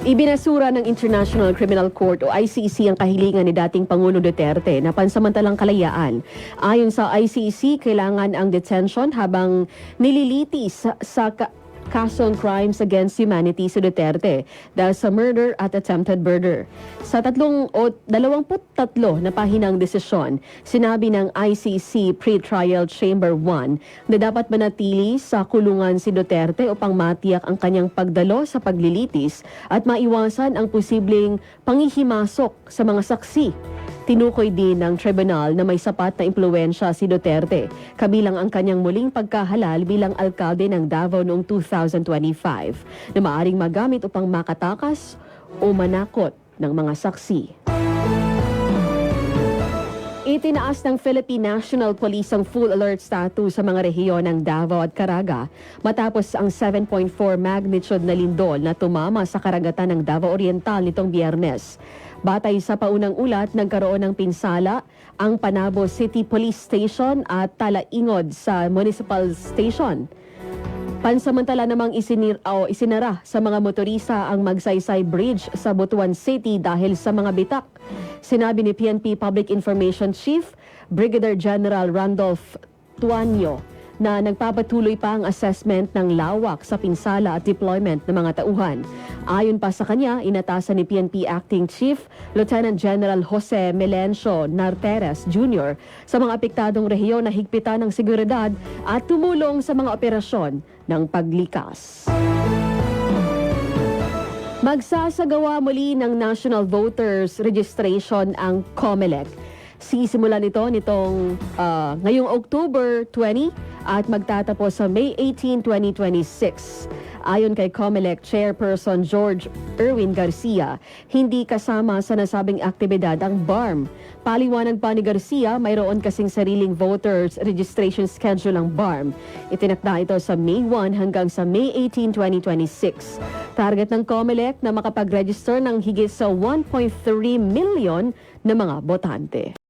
Ibinasura ng International Criminal Court o ICC ang kahilingan ni dating Pangulo Duterte na pansamantalang kalayaan. Ayon sa ICC, kailangan ang detention habang nililitis sa kasong crimes against humanity si Duterte dahil sa murder at attempted murder. Sa 23 na pahinang desisyon, sinabi ng ICC Pre-Trial Chamber 1 na dapat manatili sa kulungan si Duterte upang matiyak ang kanyang pagdalo sa paglilitis at maiwasan ang posibleng panghihimasok sa mga saksi. Tinukoy din ng tribunal na may sapat na impluwensya si Duterte, kabilang ang kanyang muling pagkahalal bilang alkalde ng Davao noong 2025, na maaring magamit upang makatakas o manakot ng mga saksi. Itinaas ng Philippine National Police ang full alert status sa mga rehiyon ng Davao at Caraga matapos ang 7.4 magnitude na lindol na tumama sa karagatan ng Davao Oriental nitong Biyernes. Batay sa paunang ulat, nagkaroon ng pinsala ang Panabo City Police Station at Talaingod sa Municipal Station. Pansamantala namang isinara sa mga motorista ang Magsaysay Bridge sa Butuan City dahil sa mga bitak. Sinabi ni PNP Public Information Chief Brigadier General Randolph Tuanyo na nagpapatuloy pa ang assessment ng lawak sa pinsala at deployment ng mga tauhan. Ayon pa sa kanya, inatasan ni PNP Acting Chief Lieutenant General Jose Melencio Narteres Jr. sa mga apektadong rehiyon na higpitan ng seguridad at tumulong sa mga operasyon ng paglikas. Magsasagawa muli ng National Voters Registration ang COMELEC. Sisimula nitong ngayong October 20 at magtatapos sa May 18, 2026. Ayon kay COMELEC Chairperson George Erwin Garcia, hindi kasama sa nasabing aktibidad ang BARM. Paliwanag pa ni Garcia, mayroon kasing sariling voters registration schedule ang BARM. Itinakda ito sa May 1 hanggang sa May 18, 2026. Target ng COMELEC na makapag-register ng higit sa 1.3 million na mga botante.